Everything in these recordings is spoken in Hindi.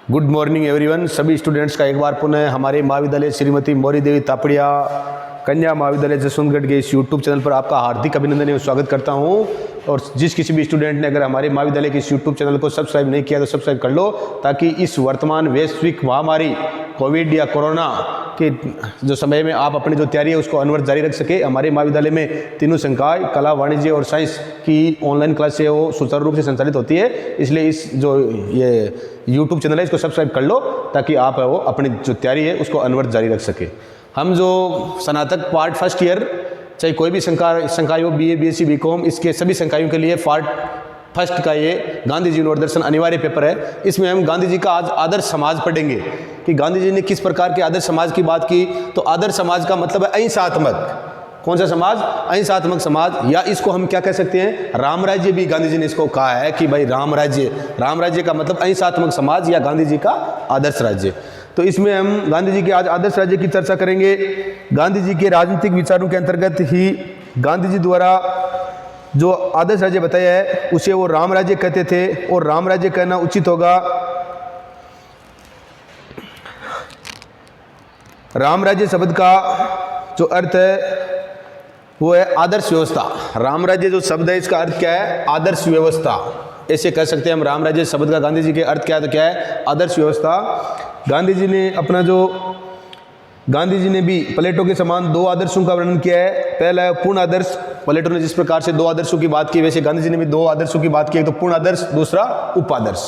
Good morning everyone. सभी स्टूडेंट्स का एक बार पुनः हमारे महाविद्यालय श्रीमती मौरी देवी तापड़िया कन्या महाविद्यालय जसवंतगढ़ के इस यूट्यूब चैनल पर आपका हार्दिक अभिनंदन एवं स्वागत करता हूं। और जिस किसी भी स्टूडेंट ने अगर हमारे महाविद्यालय के इस यूट्यूब चैनल को सब्सक्राइब नहीं किया तो सब्सक्राइब कर लो, ताकि इस वर्तमान वैश्विक महामारी कोविड या कोरोना के जो समय में आप अपनी जो तैयारी है उसको अनवरत जारी रख सके। हमारे महाविद्यालय में तीनों संकाय कला, वाणिज्य और साइंस की ऑनलाइन क्लास है वो सुचारू रूप से संचालित होती है। इसलिए इस जो ये यूट्यूब चैनल है इसको सब्सक्राइब कर लो, ताकि आप वो अपनी जो तैयारी है उसको अनवरत जारी रख सके। हम जो स्नातक पार्ट फर्स्ट ईयर, चाहे कोई भी संकाय हो, BA, BSc, BCom, इसके सभी संकायों के लिए पार्ट फर्स्ट का ये गांधी जी और दर्शन अनिवार्य पेपर है। इसमें हम गांधी जी का आज आदर्श समाज पढ़ेंगे कि गांधी जी ने किस प्रकार के आदर्श समाज की बात की। तो आदर्श समाज का मतलब है अहिंसात्मक। कौन सा समाज? अहिंसात्मक समाज, या इसको हम क्या कह सकते हैं, राम राज्य भी गांधी जी ने इसको कहा है कि भाई राम राज्य का मतलब अहिंसात्मक समाज या गांधी जी का आदर्श राज्य। तो इसमें हम गांधी जी के आज आदर्श राज्य की चर्चा करेंगे। गांधी जी के राजनीतिक विचारों के अंतर्गत ही गांधी जी द्वारा जो आदर्श राज्य बताया है उसे वो राम राज्य कहते थे, और राम राज्य कहना उचित होगा। राम राज्य शब्द का जो अर्थ है वो है आदर्श व्यवस्था। राम राज्य जो शब्द है इसका अर्थ क्या है? आदर्श व्यवस्था। ऐसे कह सकते हैं हम, राम राज्य शब्द का गांधी जी के अर्थ क्या है? तो क्या है? आदर्श व्यवस्था। गांधी जी ने भी प्लेटो के समान दो आदर्शों का वर्णन किया है। पहला है पूर्ण आदर्श। प्लेटो ने जिस प्रकार से दो आदर्शों की बात की, वैसे गांधी जी ने भी दो आदर्शों की बात की, एक तो पूर्ण आदर्श, दूसरा उपादर्श।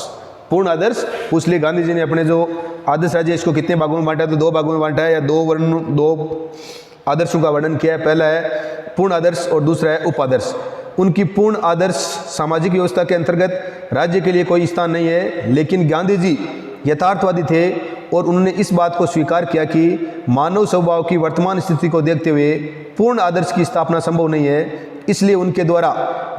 पूर्ण आदर्श, इसलिए गांधी जी ने अपने जो आदर्श राज्य इसको कितने भागों में बांटा है? तो दो भागों में बांटा है, या दो आदर्शों का वर्णन किया है। पहला है पूर्ण आदर्श और दूसरा है उपादर्श। उनकी पूर्ण आदर्श सामाजिक व्यवस्था के अंतर्गत राज्य के लिए कोई स्थान नहीं है, लेकिन गांधी जी यथार्थवादी थे और उन्होंने इस बात को स्वीकार किया कि मानव स्वभाव की वर्तमान स्थिति को देखते हुए पूर्ण आदर्श की स्थापना संभव नहीं है। इसलिए उनके द्वारा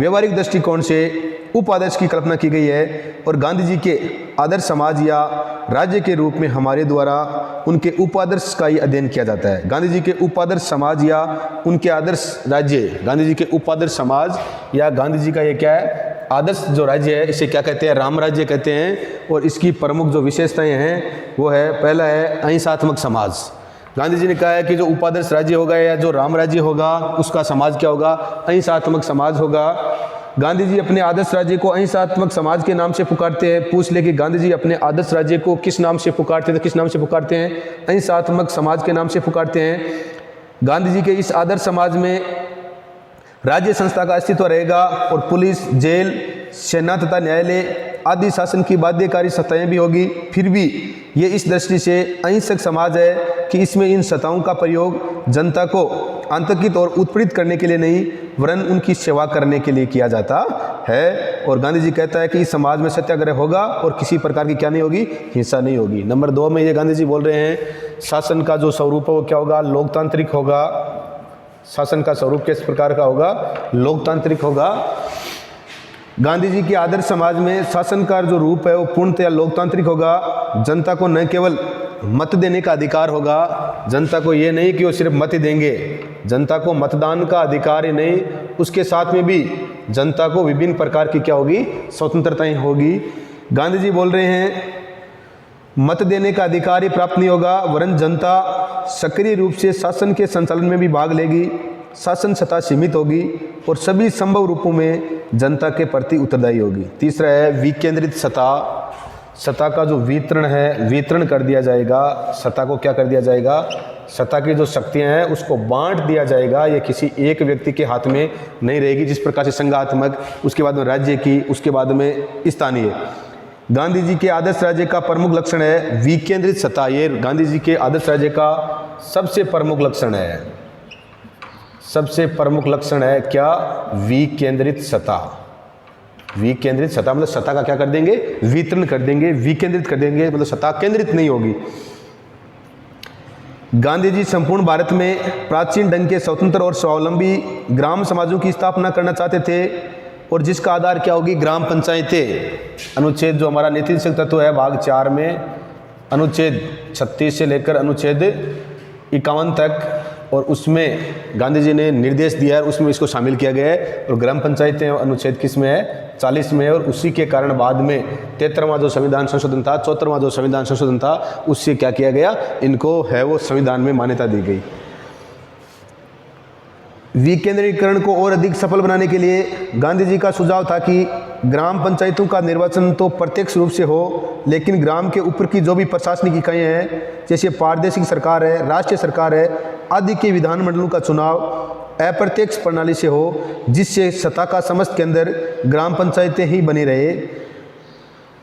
व्यवहारिक दृष्टिकोण से उपादर्श की कल्पना की गई है, और गांधी जी के आदर्श समाज या राज्य के रूप में हमारे द्वारा उनके उपादर्श का ही अध्ययन किया जाता है। गांधी जी के उपादर्श समाज या उनके आदर्श राज्य, गांधी जी के उपादर्श समाज या गांधी जी का ये क्या है? आदर्श जो राज्य है, इसे क्या कहते हैं? राम राज्य कहते हैं। और इसकी प्रमुख जो विशेषताएं हैं वो है, पहला है अहिंसात्मक समाज। गांधी जी ने कहा है कि जो उपादर्श राज्य होगा या जो राम राज्य होगा उसका समाज क्या होगा? अहिंसात्मक समाज होगा। गांधी जी अपने आदर्श राज्य को अहिंसात्मक समाज के नाम से पुकारते हैं। पूछ ले कि गांधी जी अपने आदर्श राज्य को किस नाम से पुकारते हैं? तो किस नाम से पुकारते हैं? अहिंसात्मक समाज के नाम से पुकारते हैं। गांधी जी के इस आदर्श समाज में राज्य संस्था का अस्तित्व रहेगा, और पुलिस, जेल, सेना तथा न्यायालय आदि शासन की बाध्यकारी सत्ताएं भी होगी। फिर भी ये इस दृष्टि से अहिंसक समाज है कि इसमें इन सत्ताओं का प्रयोग जनता को आतंकित और उत्पीड़ित करने के लिए नहीं, वरन उनकी सेवा करने के लिए किया जाता है। और गांधी जी कहता है कि इस समाज में सत्याग्रह होगा और किसी प्रकार की क्या नहीं होगी? हिंसा नहीं होगी। नंबर 2 में ये गांधी जी बोल रहे हैं शासन का जो स्वरूप है वो क्या होगा? लोकतांत्रिक होगा। शासन का स्वरूप किस प्रकार का होगा? लोकतांत्रिक होगा। गांधी जी के आदर्श समाज में शासन का जो रूप है वो पूर्णतया लोकतांत्रिक होगा। जनता को न केवल मत देने का अधिकार होगा, जनता को ये नहीं कि वो सिर्फ मत ही देंगे, जनता को मतदान का अधिकार ही नहीं, उसके साथ में भी जनता को विभिन्न प्रकार की क्या होगी? स्वतंत्रताएं होगी। गांधी जी बोल रहे हैं मत देने का अधिकार ही प्राप्त नहीं होगा, वरन जनता सक्रिय रूप से शासन के संचालन में भी भाग लेगी। शासन सत्ता सीमित होगी और सभी संभव रूपों में जनता के प्रति उत्तरदायी होगी। तीसरा है विकेंद्रित सत्ता। सत्ता का जो वितरण है, वितरण कर दिया जाएगा। सत्ता को क्या कर दिया जाएगा? सत्ता की जो शक्तियां हैं उसको बांट दिया जाएगा। ये किसी एक व्यक्ति के हाथ में नहीं रहेगी, जिस प्रकार से संघात्मक, उसके बाद में राज्य की, उसके बाद में स्थानीय। गांधी जी के आदर्श राज्य का प्रमुख लक्षण है विकेंद्रित सत्ता। ये गांधी जी के आदर्श राज्य का सबसे प्रमुख लक्षण है। सबसे प्रमुख लक्षण है क्या? विकेंद्रित सत्ता। विकेंद्रित सत्ता मतलब सत्ता का क्या कर देंगे? वितरण कर देंगे, विकेंद्रित कर देंगे, मतलब सत्ता केंद्रित नहीं होगी। गांधी जी संपूर्ण भारत में प्राचीन ढंग के स्वतंत्र और स्वावलंबी ग्राम समाजों की स्थापना करना चाहते थे, और जिसका आधार क्या होगी? ग्राम पंचायतें। अनुच्छेद जो हमारा नीति निषेध तत्व है भाग 4 में, अनुच्छेद 36 से लेकर अनुच्छेद 51 तक, और उसमें गांधी जी ने निर्देश दिया है, उसमें इसको शामिल किया गया है। और ग्राम पंचायतें अनुच्छेद किस में है? 40 में, और उसी के कारण बाद में 73वां जो संविधान संशोधन था, 74वां जो संविधान संशोधन था, उससे क्या किया गया, इनको है वो संविधान में मान्यता दी गई। विकेंद्रीकरण को और अधिक सफल बनाने के लिए गांधी जी का सुझाव था कि ग्राम पंचायतों का निर्वाचन तो प्रत्यक्ष रूप से हो, लेकिन ग्राम के ऊपर की जो भी प्रशासनिक इकाइयाँ हैं, जैसे प्रादेशिक सरकार है, राष्ट्रीय सरकार है आदि के विधानमंडलों का चुनाव अप्रत्यक्ष प्रणाली से हो, जिससे सत्ता का समस्त केंद्र ग्राम पंचायतें ही बनी रहे।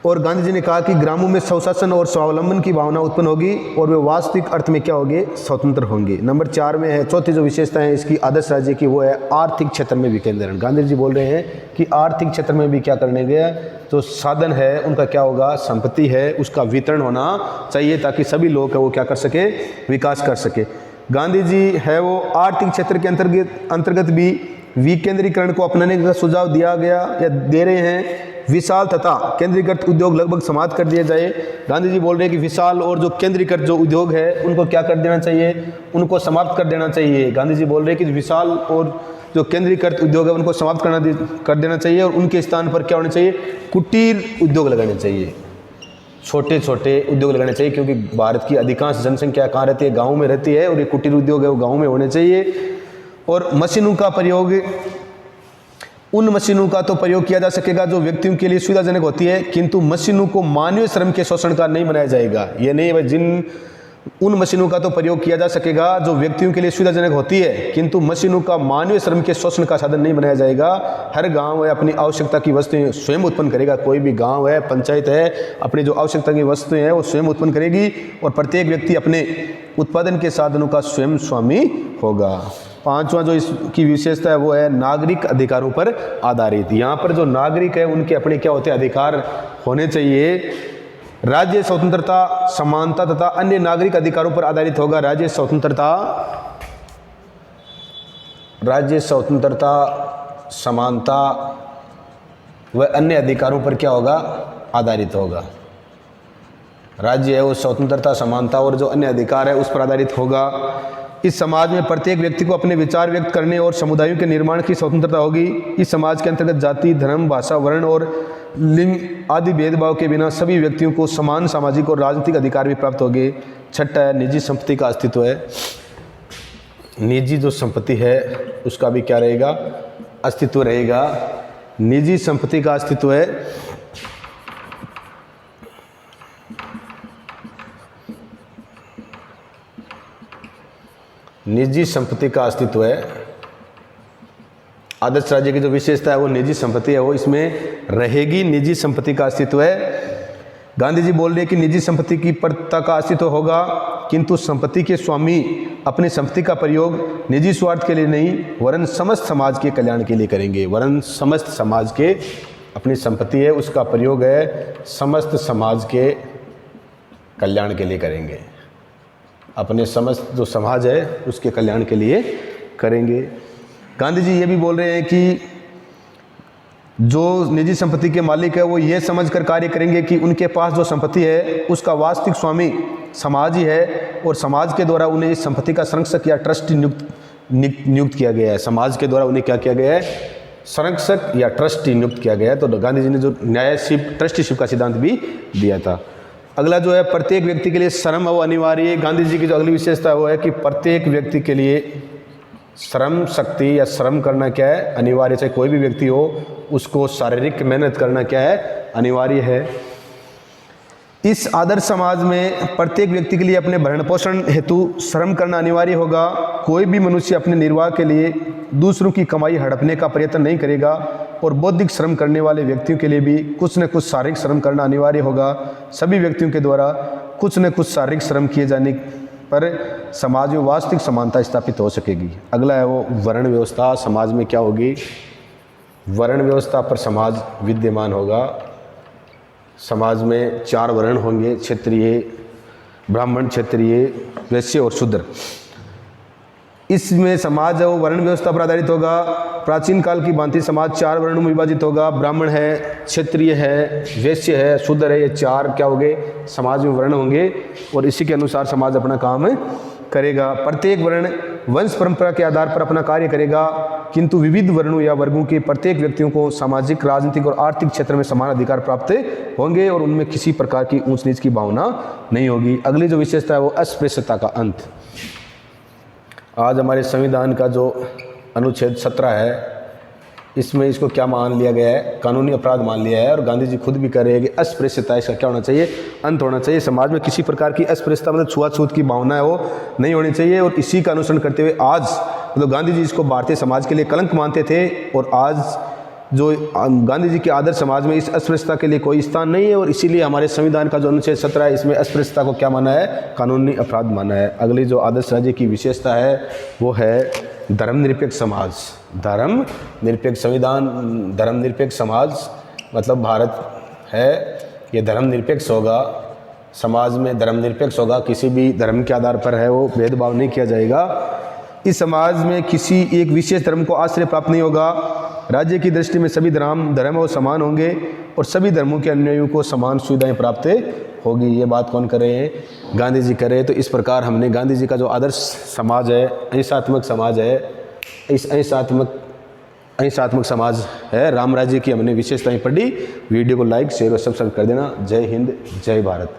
और गांधी जी ने कहा कि ग्रामों में स्वशासन और स्वावलंबन की भावना उत्पन्न होगी और वे वास्तविक अर्थ में क्या होंगे, स्वतंत्र होंगे। नंबर 4 में है, चौथी जो विशेषता है इसकी आदर्श राज्य की, वो है आर्थिक क्षेत्र में विकेंद्रीकरण। गांधी जी बोल रहे हैं कि आर्थिक क्षेत्र में भी क्या करने गया, जो साधन है उनका क्या होगा, संपत्ति है उसका वितरण होना चाहिए, ताकि सभी लोग है वो क्या कर सके, विकास कर सके। गांधी जी है वो आर्थिक क्षेत्र के अंतर्गत भी विकेंद्रीकरण को अपनाने का सुझाव दिया गया या दे रहे हैं। विशाल तथा केंद्रीकृत उद्योग लगभग समाप्त कर दिए जाए। गांधी जी बोल रहे हैं कि विशाल और जो केंद्रीकृत जो उद्योग है उनको क्या कर देना चाहिए, उनको समाप्त कर देना चाहिए। गांधी जी बोल रहे हैं कि विशाल और जो केंद्रीकृत उद्योग है उनको समाप्त कर देना चाहिए और उनके स्थान पर क्या होना चाहिए, कुटीर उद्योग लगाने चाहिए, छोटे छोटे उद्योग लगाने चाहिए, क्योंकि भारत की अधिकांश जनसंख्या कहाँ रहती है, गाँव में रहती है, और ये कुटीर उद्योग है वो गाँव में होने चाहिए। और मशीनों का प्रयोग, उन मशीनों का तो प्रयोग किया जा सकेगा जो व्यक्तियों के लिए सुविधाजनक होती है, किंतु मशीनों को मानवीय श्रम के शोषण का नहीं बनाया जाएगा। ये नहीं भाई, उन मशीनों का तो प्रयोग किया जा सकेगा जो व्यक्तियों के लिए सुविधाजनक होती है, किंतु मशीनों का मानवीय श्रम के शोषण का साधन नहीं बनाया जाएगा। हर गांव है अपनी आवश्यकता की वस्तुएं स्वयं उत्पन्न करेगा। कोई भी गांव है, पंचायत है, अपनी जो आवश्यकता की वस्तुएं हैं वो स्वयं उत्पन्न करेगी और प्रत्येक व्यक्ति अपने उत्पादन के साधनों का स्वयं स्वामी होगा। 5वां जो इसकी विशेषता है वो है नागरिक अधिकारों पर आधारित। यहाँ पर जो नागरिक है उनके अपने क्या होते हैं, अधिकार होने चाहिए। राज्य स्वतंत्रता, समानता तथा अन्य नागरिक अधिकारों पर आधारित होगा। राज्य स्वतंत्रता, समानता व अन्य अधिकारों पर क्या होगा, आधारित होगा। राज्य है वो स्वतंत्रता, समानता और जो अन्य अधिकार है उस पर आधारित होगा। इस समाज में प्रत्येक व्यक्ति को अपने विचार व्यक्त करने और समुदायों के निर्माण की स्वतंत्रता होगी। इस समाज के अंतर्गत जाति, धर्म, भाषा, वर्ण और लिंग आदि भेदभाव के बिना सभी व्यक्तियों को समान सामाजिक और राजनीतिक अधिकार भी प्राप्त होंगे। 6 है निजी संपत्ति का अस्तित्व है। निजी जो संपत्ति है उसका भी क्या रहेगा, अस्तित्व रहेगा। निजी संपत्ति का अस्तित्व है। निजी संपत्ति का अस्तित्व है। आदर्श राज्य की जो विशेषता है वो निजी संपत्ति है, वो इसमें रहेगी। निजी संपत्ति का अस्तित्व है। गांधी जी बोल रहे हैं कि निजी संपत्ति की प्रभुता का अस्तित्व होगा, किंतु संपत्ति के स्वामी अपनी संपत्ति का प्रयोग निजी स्वार्थ के लिए नहीं वरन समस्त समाज के कल्याण के लिए करेंगे। वरन समस्त समाज के, अपनी संपत्ति है उसका प्रयोग है समस्त समाज के कल्याण के लिए करेंगे। अपने समस्त जो समाज है उसके कल्याण के लिए करेंगे। गांधी जी ये भी बोल रहे हैं कि जो निजी संपत्ति के मालिक है वो ये समझकर कार्य करेंगे कि उनके पास जो संपत्ति है उसका वास्तविक स्वामी समाज ही है और समाज के द्वारा उन्हें इस संपत्ति का संरक्षक या ट्रस्टी नियुक्त किया गया है। समाज के द्वारा उन्हें क्या किया गया है, संरक्षक या ट्रस्टी नियुक्त किया गया है। तो गांधी जी ने जो न्यायशिप, ट्रस्टीशिप का सिद्धांत भी दिया था। अगला जो है प्रत्येक व्यक्ति के लिए श्रम वो अनिवार्य है। गांधी जी की जो अगली विशेषता है वो है कि प्रत्येक व्यक्ति के लिए श्रम शक्ति या श्रम करना क्या है, अनिवार्य। चाहे कोई भी व्यक्ति हो उसको शारीरिक मेहनत करना क्या है, अनिवार्य है। इस आदर्श समाज में प्रत्येक व्यक्ति के लिए अपने भरण पोषण हेतु श्रम करना अनिवार्य होगा। कोई भी मनुष्य अपने निर्वाह के लिए दूसरों की कमाई हड़पने का प्रयत्न नहीं करेगा और बौद्धिक श्रम करने वाले व्यक्तियों के लिए भी कुछ न कुछ शारीरिक श्रम करना अनिवार्य होगा। सभी व्यक्तियों के द्वारा कुछ न कुछ शारीरिक श्रम किए जाने पर समाज में वास्तविक समानता स्थापित हो सकेगी। अगला है वो वर्ण व्यवस्था। समाज में क्या होगी, वर्ण व्यवस्था पर समाज विद्यमान होगा। समाज में 4 वर्ण होंगे, क्षत्रिय, ब्राह्मण, क्षत्रिय, वैश्य और शूद्र। इसमें समाज है वो वर्ण व्यवस्था पर आधारित होगा। प्राचीन काल की भांति समाज 4 वर्णों में विभाजित होगा। ब्राह्मण है, क्षत्रिय है, वैश्य है, शूद्र है। ये 4 क्या होंगे, समाज में वर्ण होंगे और इसी के अनुसार समाज अपना काम करेगा। प्रत्येक वर्ण वंश परंपरा के आधार पर अपना कार्य करेगा, किंतु विविध वर्णों या वर्गों के प्रत्येक व्यक्तियों को सामाजिक, राजनीतिक और आर्थिक क्षेत्र में समान अधिकार प्राप्त होंगे और उनमें किसी प्रकार की ऊंच नीच की भावना नहीं होगी। अगली जो विशेषता है वो अस्पृश्यता का अंत। आज हमारे संविधान का जो अनुच्छेद 17 है, इसमें इसको क्या मान लिया गया है, कानूनी अपराध मान लिया है। और गांधी जी खुद भी कह रहे हैं कि अस्पृश्यता, इसका क्या होना चाहिए, अंत होना चाहिए। समाज में किसी प्रकार की अस्पृश्यता मतलब छुआछूत की भावना है वो नहीं होनी चाहिए। और इसी का अनुसरण करते हुए आज मतलब गांधी जी इसको भारतीय समाज के लिए कलंक मानते थे, और आज जो गांधी जी के आदर्श समाज में इस अस्पृश्यता के लिए कोई स्थान नहीं है। और इसीलिए हमारे संविधान का जो अनुच्छेद 17 है, इसमें अस्पृश्यता को क्या माना है, कानूनी अपराध माना है। अगली जो आदर्श राज्य की विशेषता है वो है धर्मनिरपेक्ष समाज। धर्मनिरपेक्ष संविधान, धर्मनिरपेक्ष समाज मतलब भारत है ये धर्मनिरपेक्ष होगा, समाज में धर्मनिरपेक्ष होगा, किसी भी धर्म के आधार पर है वो भेदभाव नहीं किया जाएगा। इस समाज में किसी एक विशेष धर्म को आश्रय प्राप्त नहीं होगा। राज्य की दृष्टि में सभी धर्म वो समान होंगे और सभी धर्मों के अनुयायियों को समान सुविधाएं प्राप्त होगी। ये बात कौन कर रहे हैं, गांधी जी कर रहे हैं। तो इस प्रकार हमने गांधी जी का जो आदर्श समाज है, अहिंसात्मक समाज है, इस अहिंसात्मक समाज है राम राज्य की हमने विशेषताएं पढ़ी। वीडियो को लाइक, शेयर और सब्सक्राइब कर देना। जय हिंद, जय भारत।